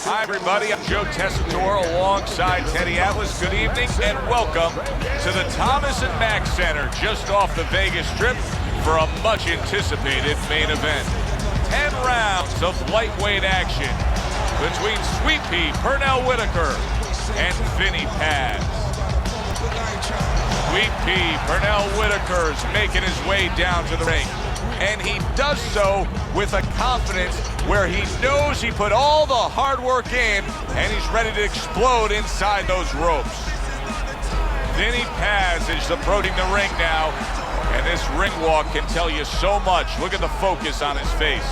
Hi, everybody. I'm Joe Tessitore alongside Teddy Atlas. Good evening and welcome to the Thomas and Mack Center just off the Vegas Strip for a much-anticipated main event. 10 rounds of lightweight action between Sweet Pea Pernell Whitaker and Vinny Paz. Sweet Pea Pernell Whitaker's making his way down to the ring, and he does so with a confidence where he knows he put all the hard work in and he's ready to explode inside those ropes. Vinny Paz is approaching the ring now, and this ring walk can tell you so much. Look at the focus on his face.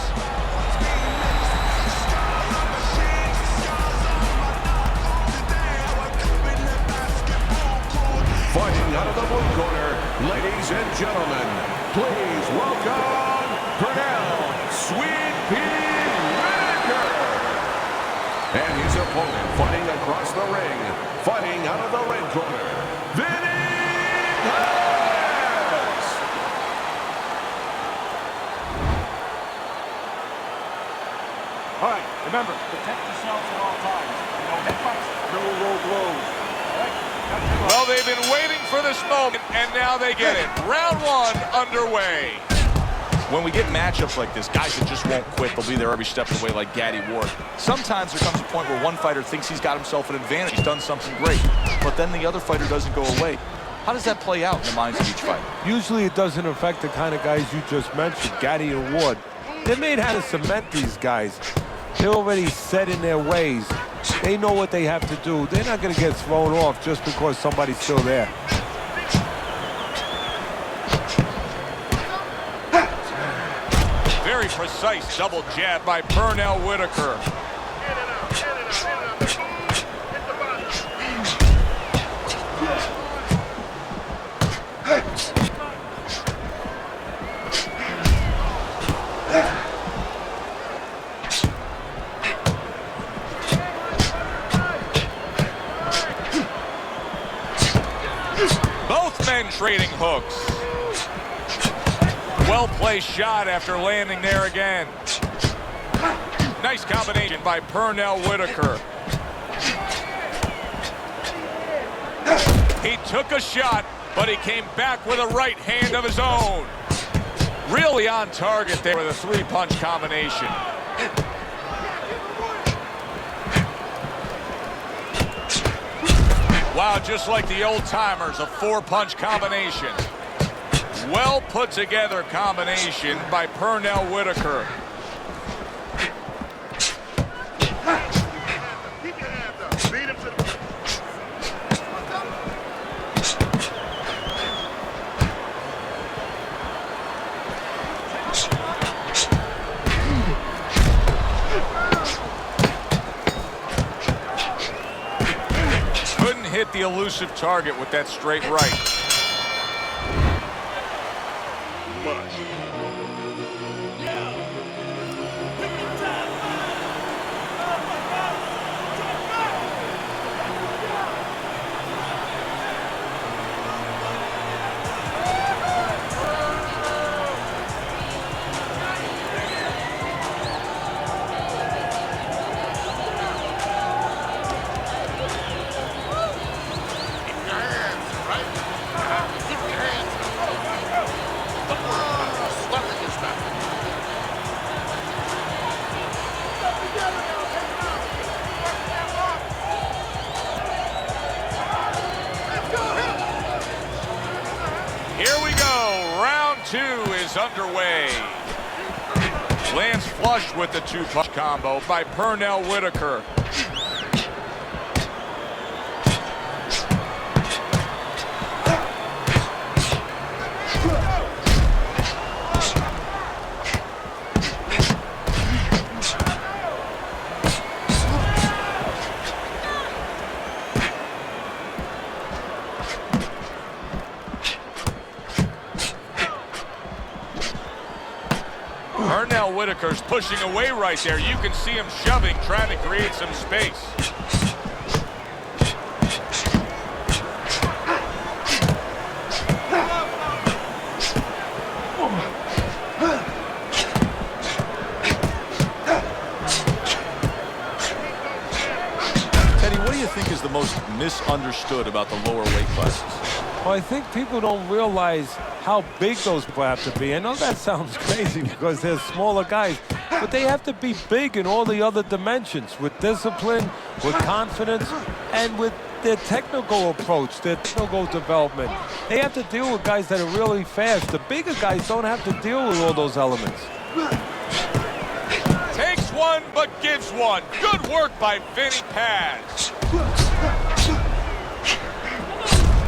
Fighting out of the blue corner, ladies and gentlemen, please welcome Pernell Sweet Pea Whitaker. And his opponent fighting across the ring, fighting out of the red corner, Vinny Paz. All right, remember, protect yourselves at all times. No headbutts, no low blows. All right? Well, they've been waiting for this moment, and now they get it. Round one underway. When we get matchups like this, guys that just won't quit, they'll be there every step of the way like Gaddy Ward. Sometimes there comes a point where one fighter thinks he's got himself an advantage, he's done something great, but then the other fighter doesn't go away. How does that play out in the minds of each fighter? Usually it doesn't affect the kind of guys you just mentioned, Gaddy and Ward. They're made how to cement these guys. They're already set in their ways. They know what they have to do. They're not going to get thrown off just because somebody's still there. Very precise double jab by Pernell Whitaker. Both men trading hooks. Well-placed shot after landing there again. Nice combination by Pernell Whitaker. He took a shot, but he came back with a right hand of his own. Really on target there with a three-punch combination. Wow, just like the old-timers, a four-punch combination. Well put together combination by Pernell Whitaker. Couldn't hit the elusive target with that straight right. Here we go. Round two is underway. Lands flush with the two-punch combo by Pernell Whitaker. Pernell Whitaker's pushing away right there. You can see him shoving, trying to create some space. you think is the most misunderstood about the lower weight classes? Well, I think people don't realize how big those people have to be. I know that sounds crazy because they're smaller guys, but they have to be big in all the other dimensions, with discipline, with confidence, and with their technical approach, their technical development. They have to deal with guys that are really fast. The bigger guys don't have to deal with all those elements. Takes one, but gives one. Good work by Vinny Paz.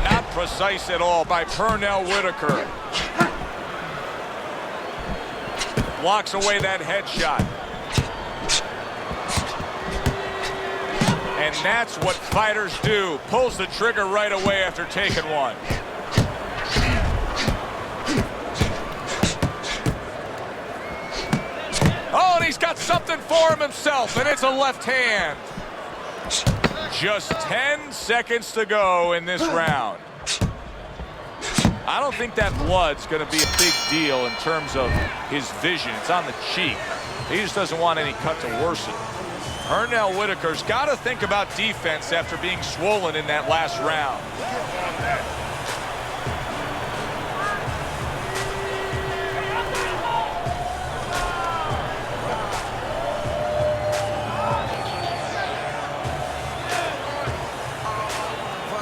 Not precise at all by Pernell Whitaker. Blocks away that headshot. And that's what fighters do. Pulls the trigger right away after taking one. Oh, and he's got something for him himself, and it's a left hand. Just 10 seconds to go in this round. I don't think that blood's going to be a big deal in terms of his vision. It's on the cheek. He just doesn't want any cut to worsen. Pernell Whitaker's got to think about defense after being swollen in that last round.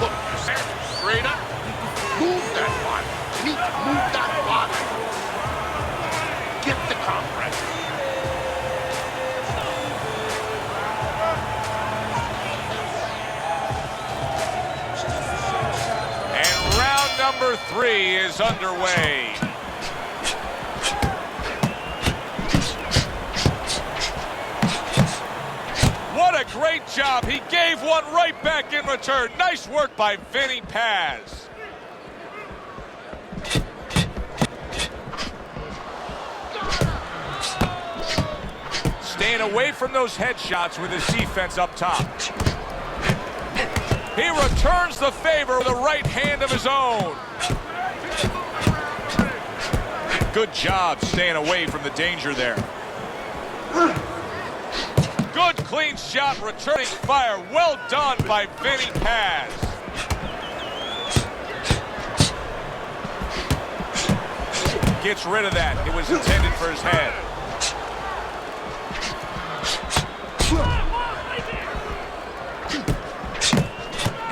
Look, straight up. Move that body. You need to move that body. Get the compress. Number 3 is underway. What a great job. He gave one right back in return. Nice work by Vinny Paz. Staying away from those headshots with his defense up top. He returns the favor with a right hand of his own. Good job staying away from the danger there. Good clean shot, returning fire. Well done by Vinny Paz. Gets rid of that. It was intended for his head.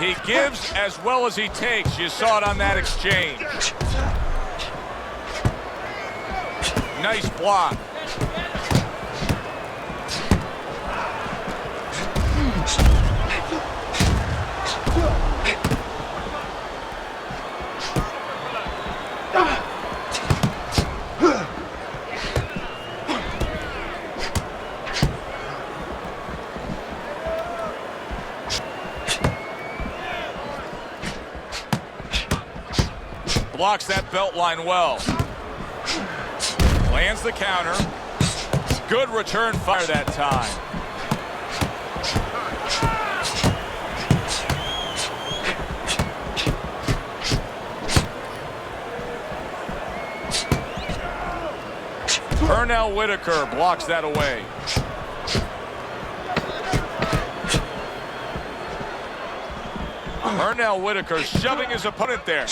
He gives as well as he takes. You saw it on that exchange. Nice block. Blocks that belt line well. Lands the counter. Good return fire that time. Pernell Whitaker blocks that away. Pernell Whitaker shoving his opponent there.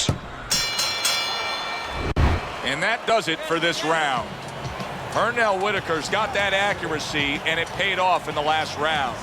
And that does it for this round. Pernell Whitaker's got that accuracy, and it paid off in the last round.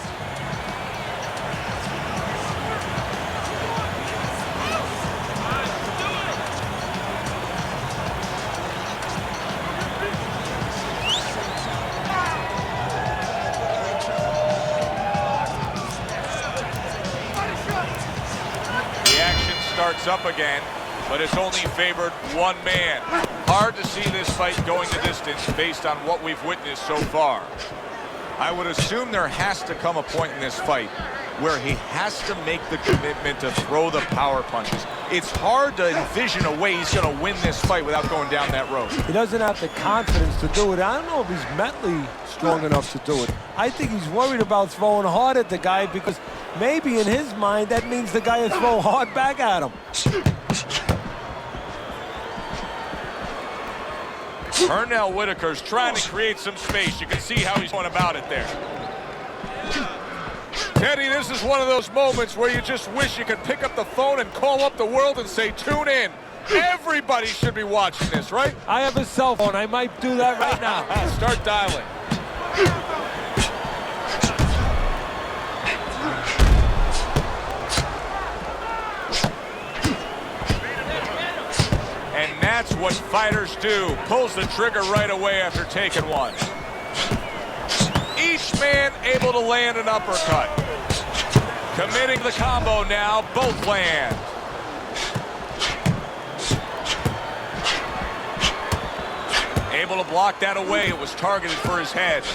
The action starts up again, but it's only favored one man. Hard to see this fight going the distance based on what we've witnessed so far. I would assume there has to come a point in this fight where he has to make the commitment to throw the power punches. It's hard to envision a way he's going to win this fight without going down that road. He doesn't have the confidence to do it. I don't know if he's mentally strong enough to do it. I think he's worried about throwing hard at the guy because maybe in his mind that means the guy will throw hard back at him. Pernell Whitaker's trying to create some space. You can see how he's going about it there. Teddy, this is one of those moments where you just wish you could pick up the phone and call up the world and say, tune in. Everybody should be watching this, right? I have a cell phone. I might do that right now. Start dialing. And that's what fighters do. Pulls the trigger right away after taking one. Each man able to land an uppercut. Committing the combo now, both land. Able to block that away. It was targeted for his head.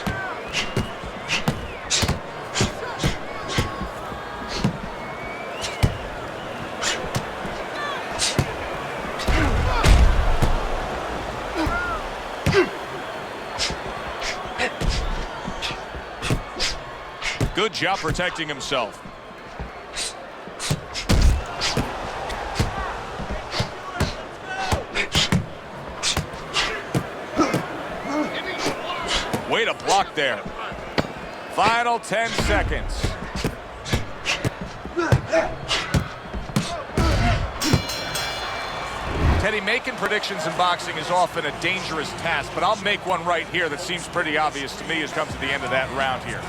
Good job protecting himself. Way to block there. Final 10 seconds. Teddy, making predictions in boxing is often a dangerous task, but I'll make one right here that seems pretty obvious to me as comes to the end of that round here.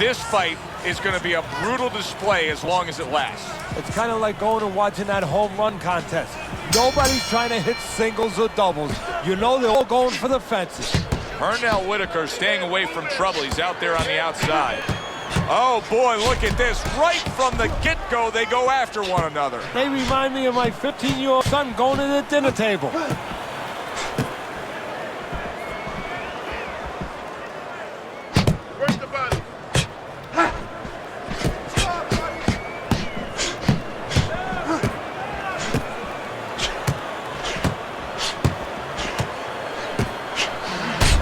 This fight is going to be a brutal display as long as it lasts. It's kind of like going and watching that home run contest. Nobody's trying to hit singles or doubles. You know they're all going for the fences. Pernell Whitaker staying away from trouble. He's out there on the outside. Oh, boy, look at this. Right from the get-go, they go after one another. They remind me of my 15-year-old son going to the dinner table. Break the body.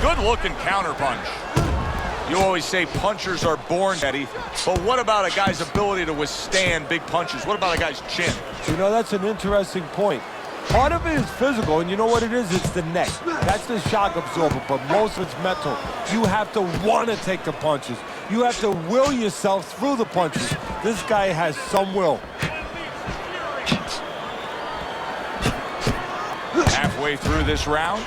Good-looking counterpunch. You always say punchers are born, Eddie, but what about a guy's ability to withstand big punches? What about a guy's chin? You know, that's an interesting point. Part of it is physical, and you know what it is? It's the neck. That's the shock absorber, but most of it's mental. You have to want to take the punches. You have to will yourself through the punches. This guy has some will. Halfway through this round.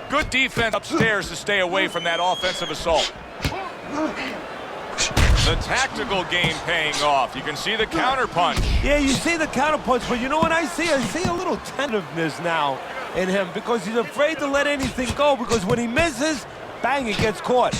Good defense upstairs to stay away from that offensive assault. The tactical game paying off. You can see the counter punch. Yeah, you see the counter punch, but you know what I see? I see a little tentativeness now in him because he's afraid to let anything go because when he misses, bang, it gets caught.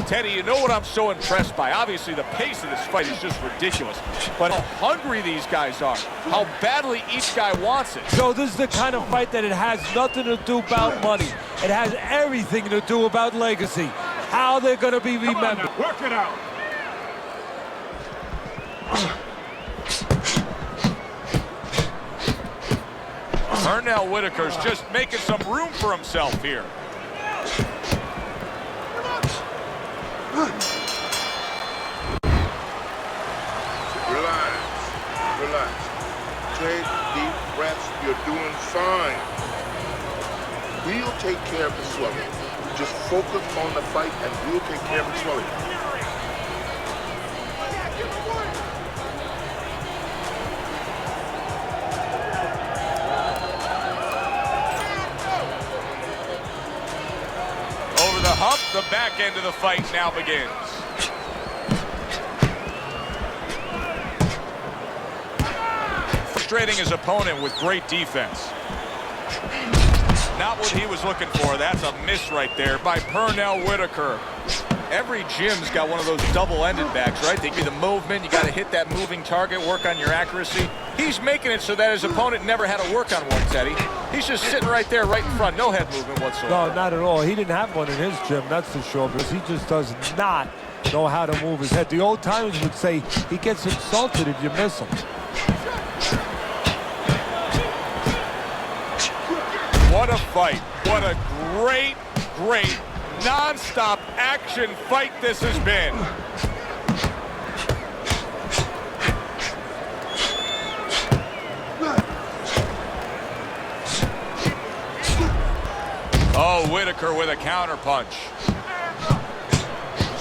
Teddy, you know what I'm so impressed by? Obviously, the pace of this fight is just ridiculous. But how hungry these guys are. How badly each guy wants it. So this is the kind of fight that it has nothing to do about money. It has everything to do about legacy. How they're going to be remembered. Work it out. Pernell Whitaker's just making some room for himself here. Relax. Take deep breaths. You're doing fine. We'll take care of the swelling. Just focus on the fight and we'll take care of the swelling. Over the hump, the back end of the fight now begins. Frustrating his opponent with great defense. Not what he was looking for. That's a miss right there by Pernell Whitaker. Every gym's got one of those double-ended bags, right? They give you the movement. You got to hit that moving target, work on your accuracy. He's making it so that his opponent never had to work on one, Teddy. He's just sitting right there, right in front. No head movement whatsoever. No, not at all. He didn't have one in his gym, that's for sure, because he just does not know how to move his head. The old timers would say he gets insulted if you miss him. What a fight. What a great, great, non-stop action fight this has been. Oh, Whitaker with a counter punch.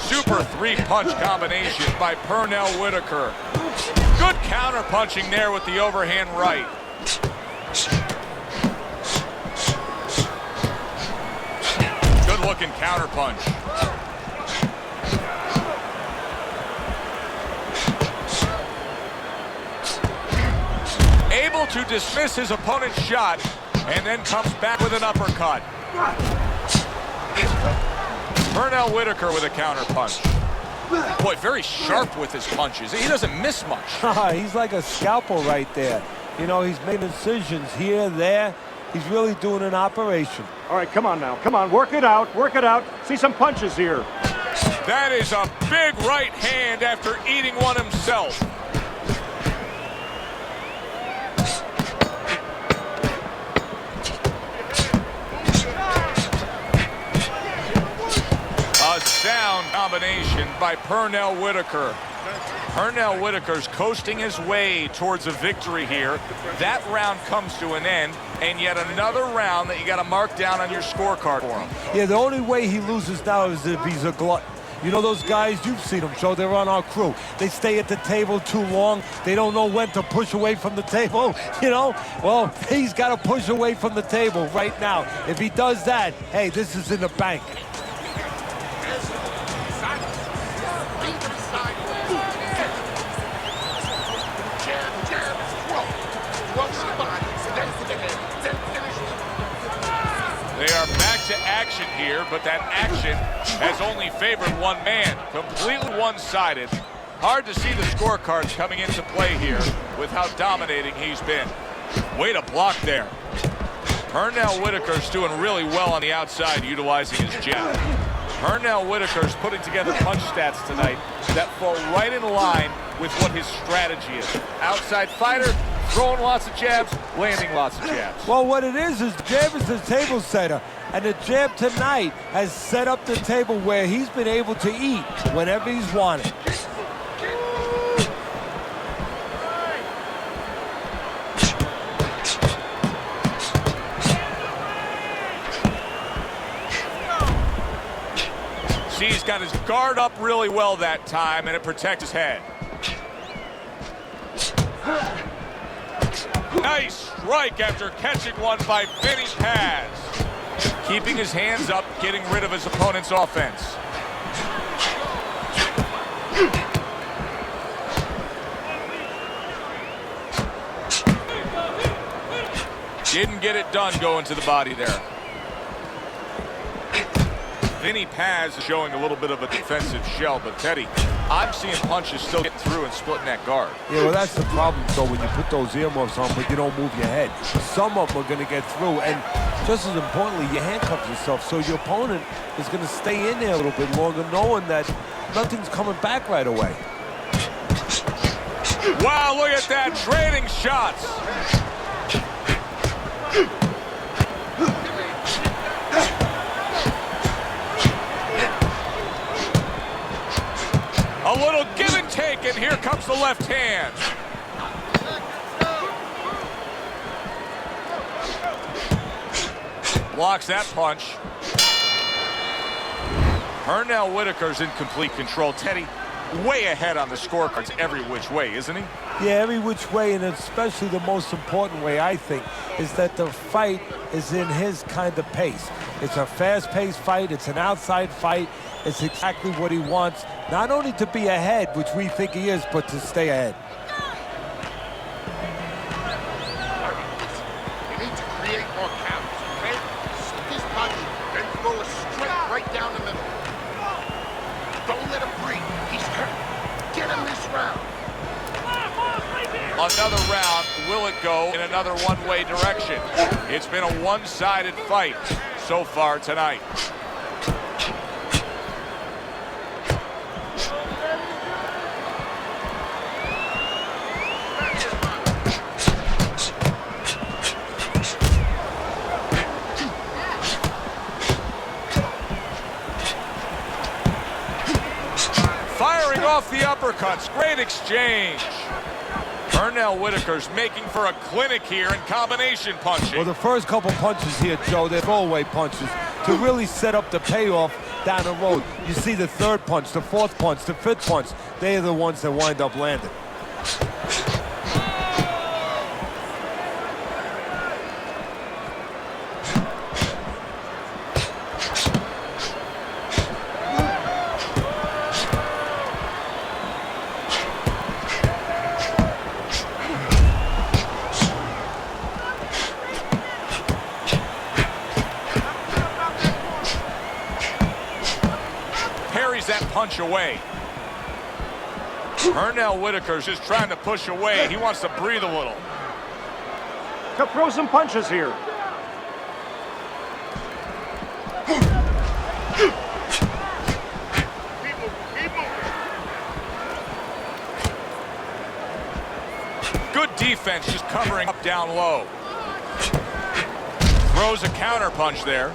Super three-punch combination by Pernell Whitaker. Good counter punching there with the overhand right. Good looking counter punch. Able to dismiss his opponent's shot and then comes back with an uppercut. Pernell Whitaker with a counter punch. Boy, very sharp with his punches. He doesn't miss much. He's like a scalpel right there. You know, he's making incisions here, there. He's really doing an operation. All right, come on now. Come on, work it out. Work it out. See some punches here. That is a big right hand after eating one himself. A sound combination by Pernell Whitaker. Pernell Whitaker's coasting his way towards a victory here. That round comes to an end, and yet another round that you got to mark down on your scorecard for him. Yeah, the only way he loses now is if he's a glutton. You know those guys, you've seen them, Joe, they're on our crew. They stay at the table too long. They don't know when to push away from the table, you know? Well, he's got to push away from the table right now. If he does that, hey, this is in the bank. They are back to action here, but that action has only favored one man. Completely one-sided. Hard to see the scorecards coming into play here with how dominating he's been. Way to block there. Pernell Whitaker's doing really well on the outside, utilizing his jab. Pernell Whitaker's putting together punch stats tonight that fall right in line with what his strategy is. Outside fighter, throwing lots of jabs, landing lots of jabs. Well, what it is jab is the table setter. And the jab tonight has set up the table where he's been able to eat whenever he's wanted. See, he's got his guard up really well that time, and it protects his head. Nice strike after catching one by Vinny Paz. Keeping his hands up, getting rid of his opponent's offense. Didn't get it done going to the body there. Vinny Paz is showing a little bit of a defensive shell, but Teddy, I'm seeing punches still getting through and splitting that guard. Yeah, well, that's the problem, so when you put those earmuffs on, but you don't move your head. Some of them are going to get through, and just as importantly, you handcuff yourself, so your opponent is going to stay in there a little bit longer, knowing that nothing's coming back right away. Wow, look at that, trading shots. A little give and take, and here comes the left hand. Blocks that punch. Pernell Whitaker's in complete control. Teddy, way ahead on the scorecards every which way, isn't he? Yeah, every which way, and especially the most important way, I think, is that the fight is in his kind of pace. It's a fast-paced fight. It's an outside fight. It's exactly what he wants, not only to be ahead, which we think he is, but to stay ahead. You need to create more counters, okay? Sit these punches, then throw a straight right down the middle. Don't let him breathe. He's hurt. Get him this round. Another round, will it go in another one-way direction? It's been a one-sided fight so far tonight. Firing off the uppercuts, great exchange. Pernell Whitaker's making for a clinic here in combination punching. Well, the first couple punches here, Joe, they're throwaway punches. to really set up the payoff down the road. You see the third punch, the fourth punch, the fifth punch. They're the ones that wind up landing. That punch away. Pernell Whitaker's just trying to push away. He wants to breathe a little. To throw some punches here. Good defense, just covering up down low. Throws a counter punch there.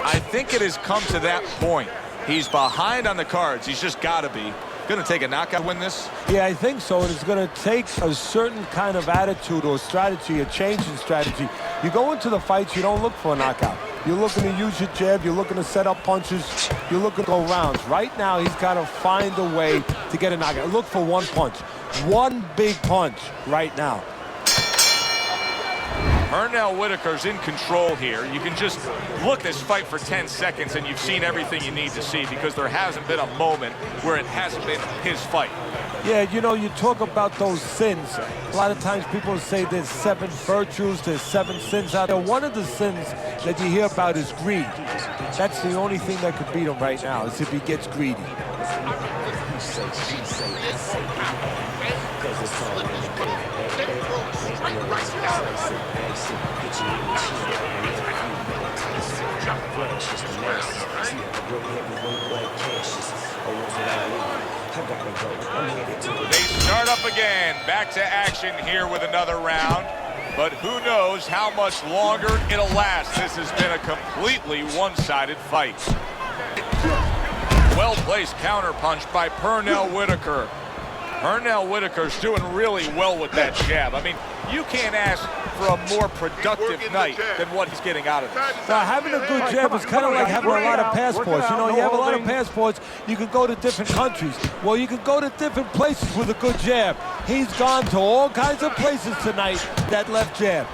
I think it has come to that point. He's behind on the cards. He's just got to be. Going to take a knockout to win this? Yeah, I think so. And it's going to take a certain kind of attitude or strategy, a change in strategy. You go into the fights, you don't look for a knockout. You're looking to use your jab. You're looking to set up punches. You're looking to go rounds. Right now, he's got to find a way to get a knockout. Look for one punch. One big punch right now. Pernell Whitaker's in control here. You can just look at this fight for 10 seconds and you've seen everything you need to see because there hasn't been a moment where it hasn't been his fight. Yeah, you know, you talk about those sins. A lot of times people say there's 7 virtues, there's 7 sins out there. One of the sins that you hear about is greed. That's the only thing that could beat him right now, is if he gets greedy. They start up again. Back to action here with another round. But who knows how much longer it'll last. This has been a completely one-sided fight. Well-placed counterpunch by Pernell Whitaker. Pernell Whitaker's doing really well with that jab. I mean, you can't ask for a more productive night than what he's getting out of this. Now, having a good jab is kind of like having a lot of passports. You know, you have a lot of passports, you can go to different countries. Well, you can go to different places with a good jab. He's gone to all kinds of places tonight, that left jab.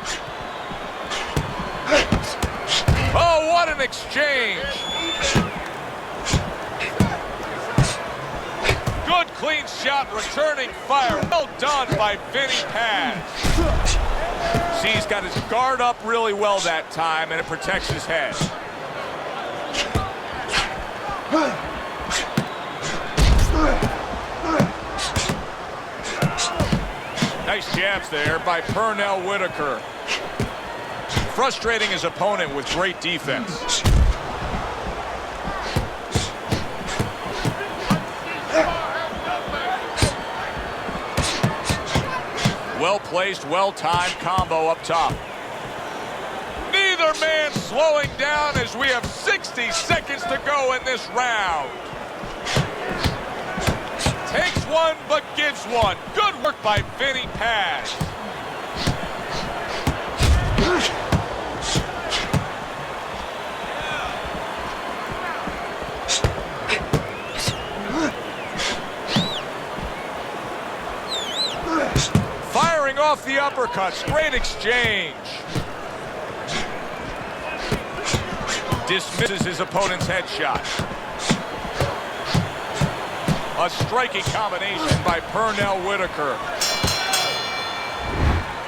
Oh, what an exchange! Good clean shot, returning fire. Well done by Vinny Paz. See, he's got his guard up really well that time, and it protects his head. Nice jabs there by Pernell Whitaker. Frustrating his opponent with great defense. Well-placed, well-timed combo up top. Neither man slowing down as we have 60 seconds to go in this round. Takes one, but gives one. Good work by Vinny Paz. Firing off the uppercuts. Great exchange. Dismisses his opponent's headshot. A striking combination by Pernell Whitaker.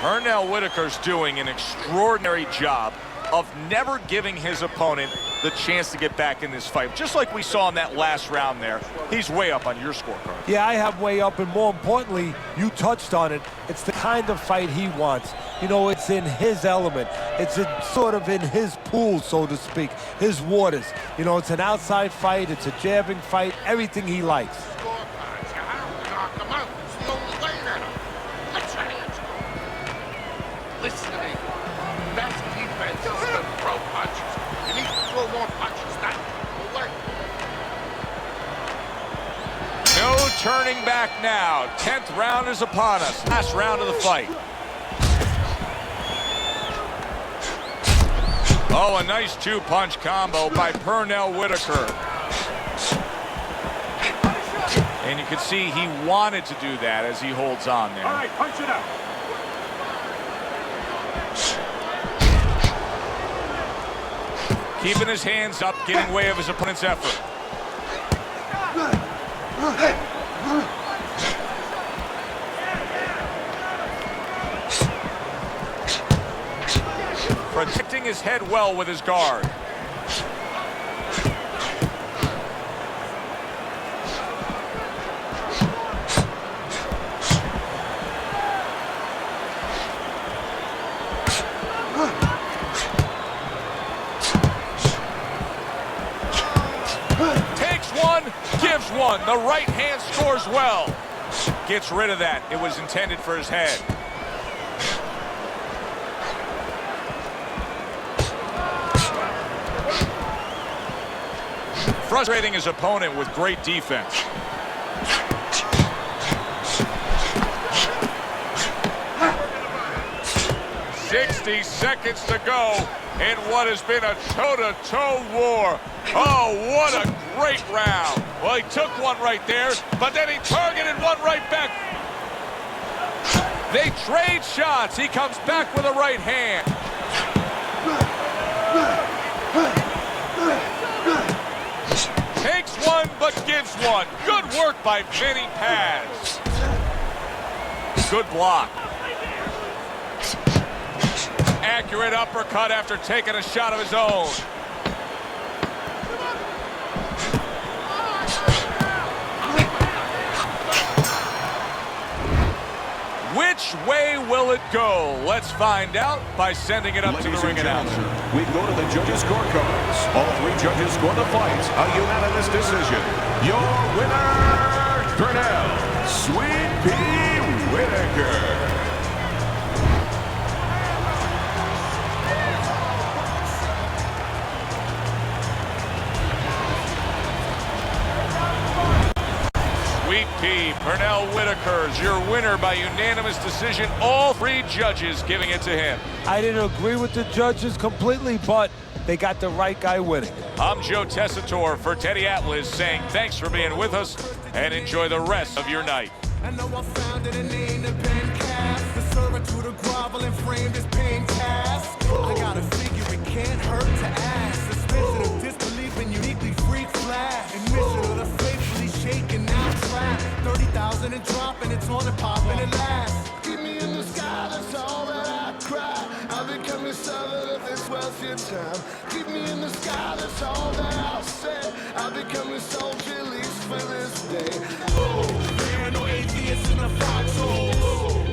Pernell Whitaker's doing an extraordinary job of never giving his opponent the chance to get back in this fight. Just like we saw in that last round there, he's way up on your scorecard. Yeah, I have way up, and more importantly, you touched on it. It's the kind of fight he wants. You know, it's in his element. It's sort of in his pool, so to speak, his waters. You know, it's an outside fight. It's a jabbing fight, everything he likes. Listen to me. That's defense. Throw punches. You need to throw more punches. That will work. No turning back now. 10th round is upon us. Last round of the fight. Oh, a nice two-punch combo by Pernell Whitaker. And you can see he wanted to do that as he holds on there. All right, punch it out. Keeping his hands up, getting way of his opponent's effort. Protecting his head well with his guard. Takes one, gives one. The right hand scores well. Gets rid of that. It was intended for his head. Frustrating his opponent with great defense. "60 seconds to go in what has been a toe-to-toe war." Oh, what a great round. Well, he took one right there, but then he targeted one right back. They trade shots. He comes back with a right hand. Takes one, but gives one. Good work by Vinny Paz. Good block. Accurate uppercut after taking a shot of his own. Which way will it go? Let's find out by sending it up to the ring announcer. We go to the judges' scorecards. All three judges score the fight. A unanimous decision. Your winner, Pernell Sweet Pea Whitaker. Sweet Pea, Pernell Whitaker's your winner by unanimous decision. All three judges giving it to him. I didn't agree with the judges completely, but they got the right guy winning. I'm Joe Tessitore for Teddy Atlas saying thanks for being with us and enjoy the rest of your night. I know I found it in the independent cast. The servitude of grovel and framed as pain cast. I gotta figure it can't hurt to ask. Suspension of disbelief and uniquely freak flash. Admission of the faithfully shaken now track. 30,000 and dropping, it's on and popping at last. Keep me in the sky, that's all that I cry. I'll be coming southern if this was your time. Keep me in the sky, that's all that I'll say. I'll be coming soldier, at least for this day. Oh, there are no atheists in the foxhole.